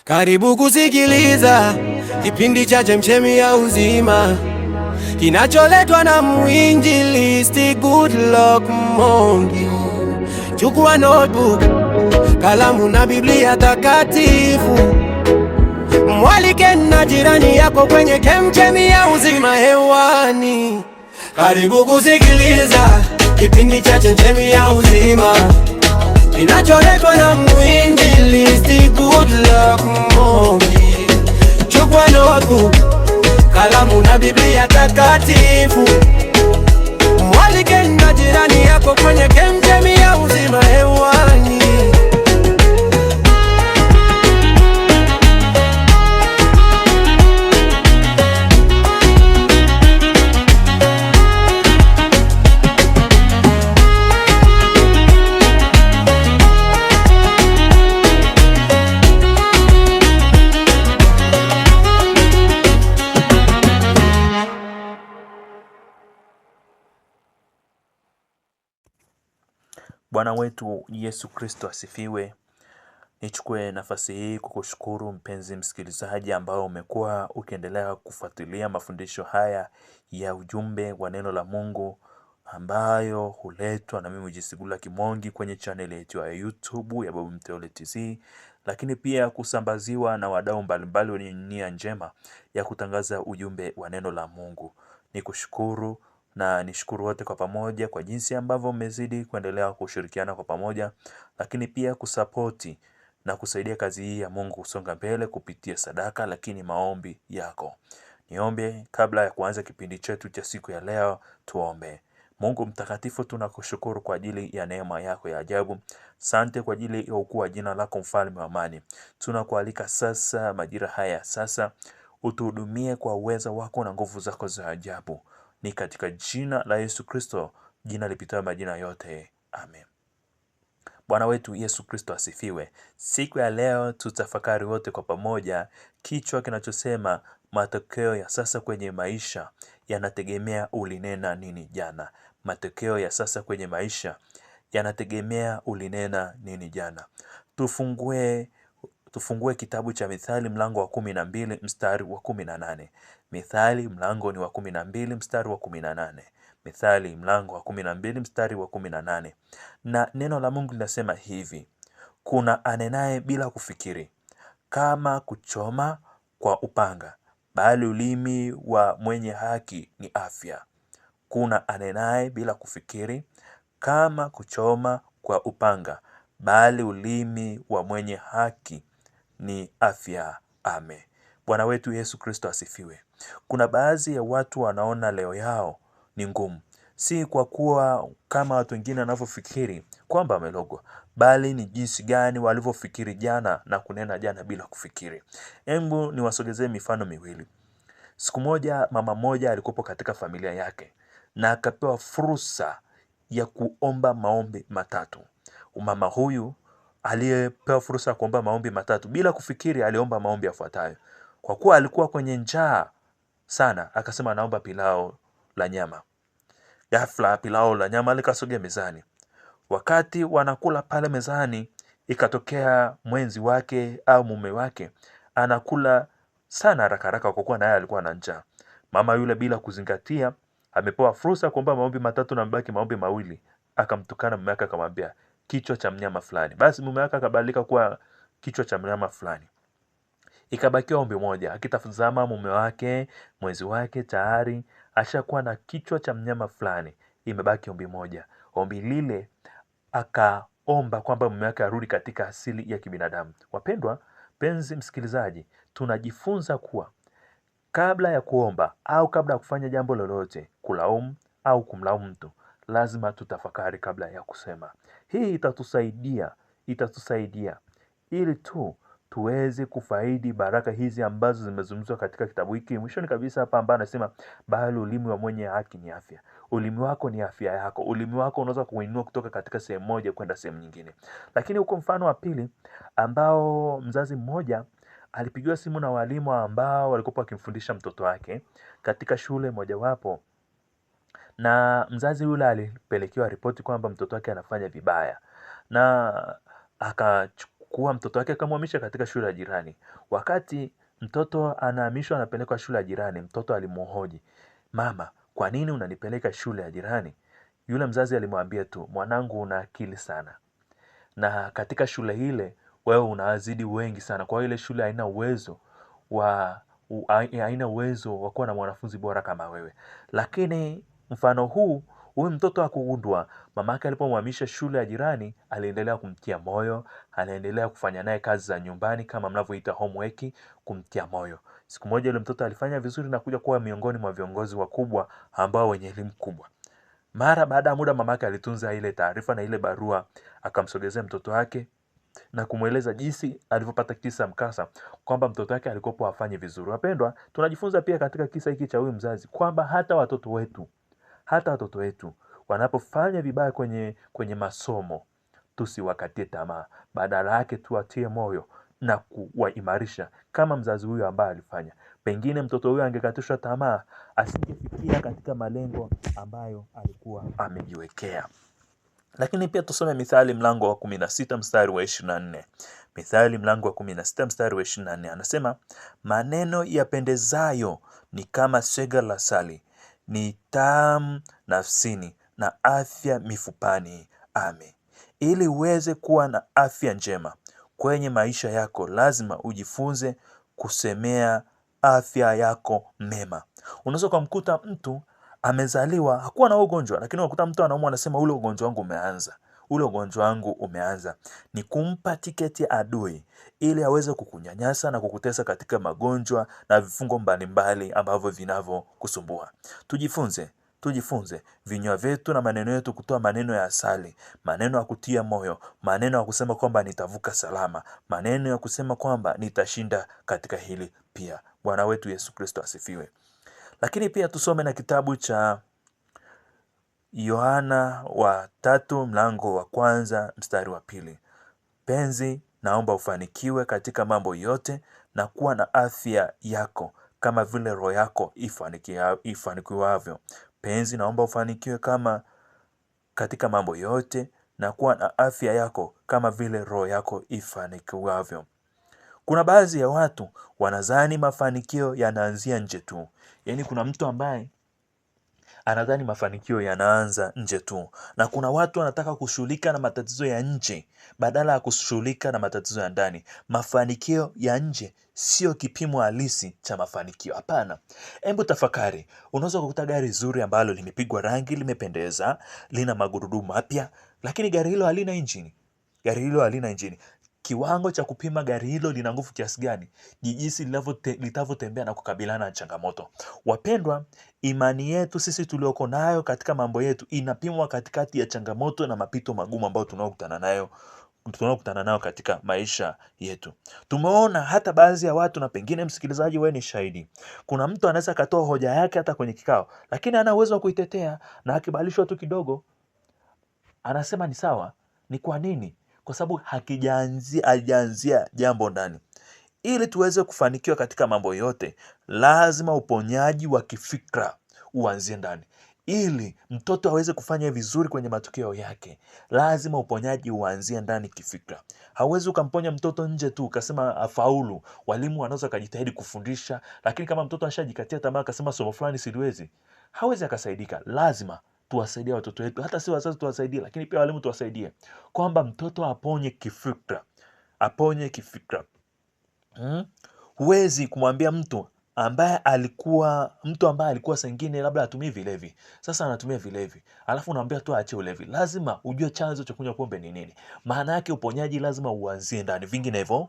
Karibu kusikiliza kipindi cha Chemchemi ya Uzima kinacholetwa na mwinjilisti Goodluck Mongi. Chukua notebook, kalamu na Biblia takatifu, mwalike na jirani yako kwenye Chemchemi ya Uzima hewani. Karibu kusikiliza kipindi cha Chemchemi ya Uzima kinacholetwa na mwinjilisti Goodluck Mongi. Chukua notebook, kalamu na Biblia takatifu, mwalike na jirani yako kwenye Chemchemi ya Uzima hewani. Bwana wetu Yesu Kristo asifiwe. Nichukue nafasi hii kukushukuru mpenzi msikilizaji ambao umekuwa ukiendelea kufuatilia mafundisho haya ya ujumbe wa neno la Mungu ambayo huletwa na mimi Goodluck Mongi kwenye channel yetu ya YouTube ya Babu Mteule TZ, lakini pia kusambaziwa na wadau mbalimbali wenye nia njema ya kutangaza ujumbe wa neno la Mungu. Nikushukuru na nishukuru wote kwa pamoja kwa jinsi ambavyo mmezidi kuendelea kushirikiana kwa pamoja, lakini pia kusapoti na kusaidia kazi hii ya Mungu kusonga mbele kupitia sadaka lakini maombi yako. Niombe kabla ya kuanza kipindi chetu cha siku ya leo. Tuombe. Mungu mtakatifu, tunakushukuru kwa ajili ya neema yako ya ajabu. Sante kwa ajili ya ukuu wa jina lako, mfalme wa amani. Tunakualika sasa majira haya sasa utuhudumie kwa uwezo wako na nguvu zako za ajabu. Ni katika jina la Yesu Kristo, jina lipitalo majina yote. Amen. Bwana wetu Yesu Kristo asifiwe. Siku ya leo tutafakari wote kwa pamoja kichwa kinachosema matokeo ya sasa kwenye maisha yanategemea ulinena nini jana. Matokeo ya sasa kwenye maisha yanategemea ulinena nini jana. Tufungue kitabu cha Mithali mlango wa 12 mstari wa 18. Mithali mlango ni wa 12 mstari wa 18. Mithali mlango wa 12 mstari wa 18. Na neno la Mungu linasema hivi: kuna anenaye bila kufikiri kama kuchoma kwa upanga, bali ulimi wa mwenye haki ni afya. Kuna anenaye bila kufikiri kama kuchoma kwa upanga, bali ulimi wa mwenye haki ni afya. Amen. Bwana wetu Yesu Kristo asifiwe. Kuna baadhi ya watu wanaona leo yao ni ngumu, si kwa kuwa kama watu wengine wanavyofikiri kwamba wamelogwa, bali ni jinsi gani walivyofikiri jana na kunena jana bila kufikiri. Hebu niwasogezee mifano miwili. Siku moja mama moja alikuwa katika familia yake na akapewa fursa ya kuomba maombi matatu. Mama huyu aliyepewa fursa ya kuomba maombi matatu bila kufikiri aliomba maombi yafuatayo. Kwa kuwa alikuwa kwenye njaa sana, akasema naomba pilau la nyama. Ghafla pilau la nyama likasogea mezani. Wakati wanakula pale mezani, ikatokea mwenzi wake au mume wake anakula sana haraka haraka kwa kuwa naye alikuwa na njaa. Mama yule bila kuzingatia, amepewa fursa kuomba maombi matatu na mbaki maombi mawili, akamtukana mume wake akamwambia kichwa cha mnyama fulani. Basi mume wake akabadilika kuwa kichwa cha mnyama fulani. Ikabakia ombi moja. Akitazama mume wake, mwenzi wake tayari ashakuwa na kichwa cha mnyama fulani. Imebaki ombi moja. Ombi lile akaomba kwamba mume wake arudi katika asili ya kibinadamu. Wapendwa, penzi msikilizaji, tunajifunza kuwa kabla ya kuomba au kabla ya kufanya jambo lolote, kulaumu au kumlaumu mtu, lazima tutafakari kabla ya kusema. Hii itatusaidia ili tuweze kufaidi baraka hizi ambazo zimezungumzwa katika kitabu hiki. Mwishoni kabisa hapa ambapo anasema bali ulimi wa mwenye haki ni afya. Ulimi wako ni afya yako. Ulimi wako unaweza kuinua kutoka katika sehemu moja kwenda sehemu nyingine. Lakini huko mfano wa pili ambao mzazi mmoja alipigiwa simu na walimu ambao walikuwa wakimfundisha mtoto wake katika shule mojawapo, na mzazi yule alipelekewa ripoti kwamba mtoto wake anafanya vibaya, na kuwa mtoto wake akamhamisha katika shule ya jirani. Wakati mtoto anahamishwa anapelekwa shule ya jirani, mtoto alimhoji, mama, kwa nini unanipeleka shule ya jirani? Yule mzazi alimwambia tu, mwanangu, una akili sana, na katika shule ile wewe unawazidi wengi sana. Kwa ile shule haina uwezo wa kuwa na mwanafunzi bora kama wewe. Lakini mfano huyu mtoto hakugundua. Mamake alipomhamisha shule ya jirani, aliendelea kumtia moyo, aliendelea kufanya naye kazi za nyumbani kama mnavyoita homework, kumtia moyo. Siku moja yule mtoto alifanya vizuri na kuja kuwa miongoni mwa viongozi wakubwa ambao wenye elimu kubwa. Mara baada ya muda mamake alitunza ile taarifa na ile barua, akamsogezea mtoto wake na kumweleza jinsi alivyopata kisa mkasa kwamba mtoto wake alikopo afanye vizuri. Wapendwa, tunajifunza pia katika kisa hiki cha huyu mzazi kwamba hata watoto wetu wanapofanya vibaya kwenye masomo, tusiwakatie tamaa. Badala yake tuwatie moyo na kuwaimarisha kama mzazi huyu ambaye alifanya. Pengine mtoto huyu angekatishwa tamaa, asingefikia katika malengo ambayo alikuwa amejiwekea. Lakini pia tusome Mithali mlango wa 16 mstari wa 24. Mithali mlango wa 16 mstari wa 24 anasema, maneno yapendezayo ni kama sega la asali, ni tamu nafsini na afya mifupani. Amen. Ili uweze kuwa na afya njema kwenye maisha yako, lazima ujifunze kusemea afya yako mema. Unaweza kumkuta mtu amezaliwa hakuwa na ugonjwa, lakini unakuta mtu anaumwa anasema ule ugonjwa wangu umeanza. Ni kumpa tiketi ya adui ili aweze kukunyanyasa na kukutesa katika magonjwa na vifungo mbalimbali ambavyo vinavyokusumbua. Tujifunze vinywa vyetu na maneno yetu kutoa maneno ya asali, maneno ya kutia moyo, maneno ya kusema kwamba nitavuka salama, maneno ya kusema kwamba nitashinda katika hili pia. Bwana wetu Yesu Kristo asifiwe. Lakini pia tusome na kitabu cha Yohana wa 3 mlango wa 1 mstari wa 2. Penzi, naomba ufanikiwe katika mambo yote na kuwa na afya yako kama vile roho yako ifanikiwavyo. Penzi, naomba ufanikiwe katika mambo yote na kuwa na afya yako kama vile roho yako ifanikiwavyo. Kuna baadhi ya watu wanadhani mafanikio yanaanzia nje tu. Yaani kuna mtu ambaye anadhani mafanikio yanaanza nje tu. Na kuna watu wanataka kushughulika na matatizo ya nje badala ya kushughulika na matatizo ya ndani. Mafanikio ya nje sio kipimo halisi cha mafanikio. Hapana. Hebu tafakari. Unaweza kukuta gari zuri ambalo limepigwa rangi, limependeza, lina magurudumu mapya, lakini gari hilo halina injini. Kiwango cha kupima gari hilo lina nguvu kiasi gani ni jinsi litavyotembea na kukabiliana na changamoto. Wapendwa, imani yetu sisi tulioko nayo katika mambo yetu inapimwa katikati ya changamoto na mapito magumu ambayo tunaokutana nayo katika maisha yetu. Tumeona hata baadhi ya watu, na pengine msikilizaji wewe ni shahidi. Kuna mtu anaweza katoa hoja yake hata kwenye kikao, lakini hana uwezo wa kuitetea, na akibalishwa tu kidogo anasema ni sawa. Ni kwa nini? Kwa sababu hajaanzia jambo ndani. Ili tuweze kufanikiwa katika mambo yote, lazima uponyaji wa kifikra uanzie ndani. Ili mtoto aweze kufanya vizuri kwenye matokeo yake, lazima uponyaji uanzie ndani kifikra. Hauwezi ukamponya mtoto nje tu ukasema afaulu. Walimu wanaweza kujitahidi kufundisha, lakini kama mtoto ashajikatia tamaa akasema somo fulani siliwezi, hawezi akasaidika. Lazima tuwasaidie watoto wetu, hata si wazazi tuwasaidie, lakini pia walimu tuwasaidie, kwamba mtoto aponye kifikra. Huwezi kumwambia mtu ambaye alikuwa sengine labda atumie vilevi, sasa anatumia vilevi, alafu unaambia tu aache ulevi. Lazima ujue chanzo cha kunywa pombe ni nini. Maana yake uponyaji lazima uanzie ndani. Vinginevyo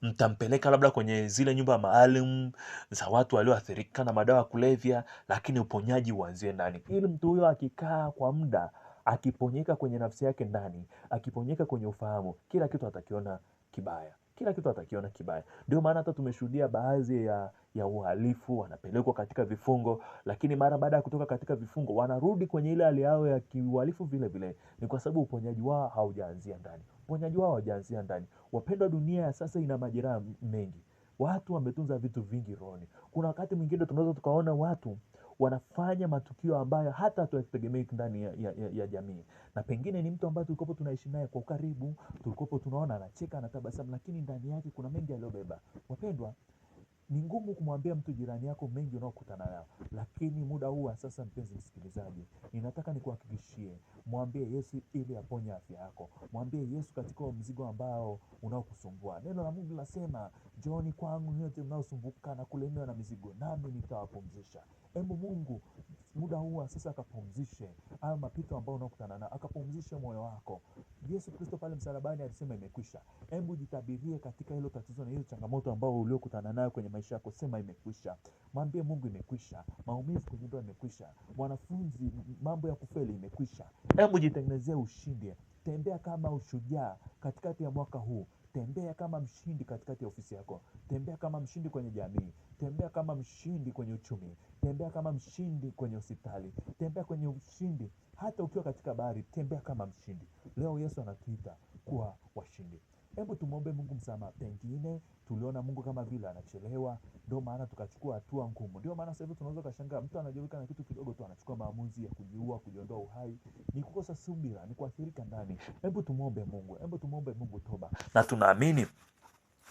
mtampeleka labda kwenye zile nyumba maalum za watu walioathirika na madawa ya kulevya, lakini uponyaji uanzie ndani. Ili mtu huyo akikaa kwa muda, akiponyeka kwenye nafsi yake ndani, akiponyeka kwenye ufahamu, kila kitu atakiona kibaya. Ndio maana hata tumeshuhudia baadhi ya uhalifu wanapelekwa katika vifungo, lakini mara baada ya kutoka katika vifungo wanarudi kwenye ile hali yao ya kiuhalifu vile vile. Ni kwa sababu uponyaji wao haujaanzia ndani. Wapendwa, dunia ya sasa ina majeraha mengi. Watu wametunza vitu vingi rohoni. Kuna wakati mwingine tunaweza tukaona watu wanafanya matukio ambayo hata hatuyategemei ndani ya jamii. Na pengine ni mtu ambaye tulikopo tunaishi naye kwa ukaribu, tulikopo tunaona anacheka, anatabasamu, lakini ndani yake kuna mengi aliyobeba. Wapendwa, ni ngumu kumwambia mtu jirani yako mengi unaokutana nayo, lakini muda huu wa sasa, mpenzi msikilizaji, ninataka nikuhakikishie, mwambie Yesu ili aponye afya yako. Mwambie Yesu katika mzigo ambao unaokusumbua. Neno la Mungu linasema, njooni kwangu nyote mnaosumbuka na kulemewa na mizigo, nami nitawapumzisha. Hebu Mungu muda huu wa sasa akapumzishe hayo mapito ambayo unakutana nayo, akapumzishe moyo wako. Yesu Kristo pale msalabani alisema imekwisha. Hebu jitabirie katika hilo tatizo na hiyo changamoto ambao uliokutana nayo kwenye maisha yako, sema imekwisha. Mwambie Mungu imekwisha. Maumivu kwenye ndoa imekwisha. Mwanafunzi, mambo ya kufeli imekwisha. Hebu jitengenezee ushindi. Tembea kama ushujaa katikati ya mwaka huu. Tembea kama mshindi katikati ya ofisi yako. Tembea kama mshindi kwenye jamii. Tembea kama mshindi kwenye uchumi. Tembea kama mshindi kwenye hospitali. Tembea kwenye ushindi hata ukiwa katika bahari. Tembea kama mshindi. Leo Yesu anatuita kuwa washindi. Hebu tumwombe Mungu msamaha. Pengine tuliona Mungu kama vile anachelewa, ndio maana tukachukua hatua ngumu. Ndio maana sasa hivi tunaweza kushangaa mtu anajeruhiwa na kitu kidogo tu anachukua maamuzi ya kujiua, kujiondoa uhai. Ni kukosa subira, ni kuathirika ndani. Hebu tumwombe Mungu, hebu tumwombe Mungu toba. Na tunaamini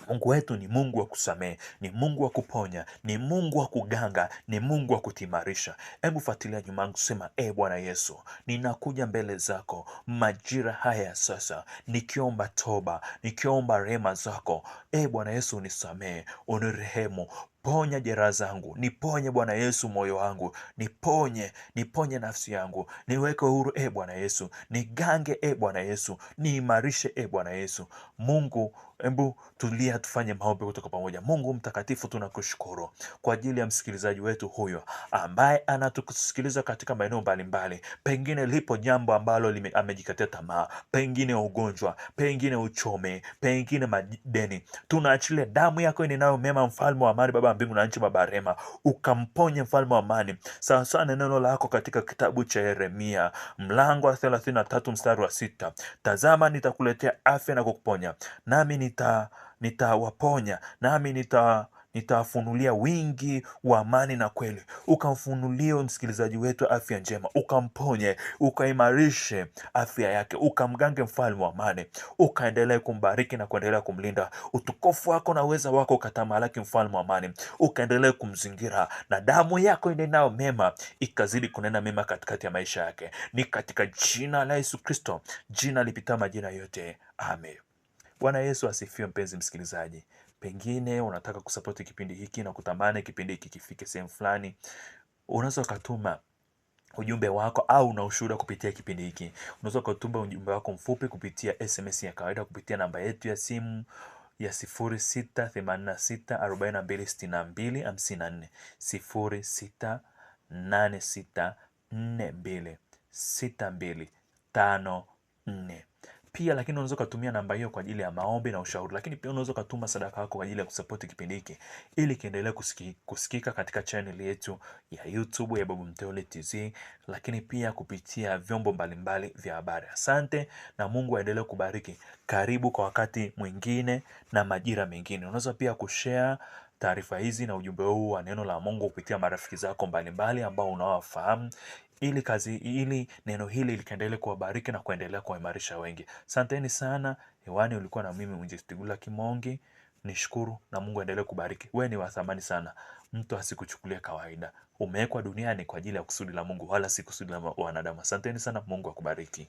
Mungu wetu ni Mungu wa kusamehe, ni Mungu wa kuponya, ni Mungu wa kuganga, ni Mungu wa kutimarisha. Hebu fuatilia nyuma yangu, sema Bwana Yesu, ninakuja mbele zako majira haya sasa, nikiomba toba, nikiomba rehema zako. Bwana Yesu, unisamehe, unirehemu. Ponya jeraha zangu, niponye Bwana Yesu moyo wangu, niponye nafsi yangu, niweke huru Bwana Yesu, nigange Bwana Yesu, niimarishe Bwana Yesu. Mungu, hebu tulia tufanye maombi kutoka pamoja. Mungu mtakatifu, tunakushukuru kwa ajili ya msikilizaji wetu huyo ambaye anatusikiliza katika maeneo mbalimbali. Pengine lipo jambo ambalo amejikatia tamaa, pengine ugonjwa, pengine uchome, pengine madeni. Tunaachilia damu yako inenayo mema, mfalme wa amani, Baba mbingu na nchi, Baba rehema, ukamponye mfalme wa amani. Sawa sawa na neno lako katika kitabu cha Yeremia mlango wa 33 mstari wa 6. Tazama, nitakuletea afya na kukuponya, nami nitawaponya, nami nitawafunulia wingi wa amani na kweli. Ukamfunulie msikilizaji wetu afya njema, ukamponye, ukaimarishe afya yake, ukamgange mfalme wa amani, ukaendelee kumbariki na kuendelea kumlinda. Utukufu wako na uweza wako ukatamalaki mfalme wa amani, ukaendelee kumzingira na damu yako inenayo mema ikazidi kunena mema katikati ya maisha yake. Ni katika jina la Yesu Kristo, jina lipita majina yote, amen. Bwana Yesu asifiwe. Mpenzi msikilizaji, pengine unataka kusapoti kipindi hiki na kutamani kipindi hiki kifike sehemu fulani, unaweza ukatuma ujumbe wako au una ushuhuda kupitia kipindi hiki. Unaweza ukatuma ujumbe wako mfupi kupitia SMS ya kawaida kupitia namba yetu ya simu ya 0686426254, 0686426254. Pia lakini unaweza kutumia namba hiyo kwa ajili ya maombi na ushauri, lakini pia unaweza kutuma sadaka yako kwa ajili ya kusupport kipindi hiki ili kiendelee kusikika katika channel yetu ya YouTube ya Babu Mteule TZ, lakini pia kupitia vyombo mbalimbali vya habari. Asante na Mungu aendelee kubariki. Karibu kwa wakati mwingine na majira mengine. Unaweza pia kushare taarifa hizi na ujumbe huu wa neno la Mungu kupitia marafiki zako mbalimbali ambao unawafahamu, ili neno hili likaendelee kuwabariki na kuendelea kuimarisha wengi. Asanteni sana. Hewani ulikuwa na mimi Mwinjilisti Gula Kimongi. Nishukuru na Mungu aendelee kubariki. Wewe ni wa thamani sana. Mtu asikuchukulia kawaida. Umewekwa duniani kwa ajili ya kusudi la Mungu, wala si kusudi la wanadamu. Asanteni sana. Mungu akubariki.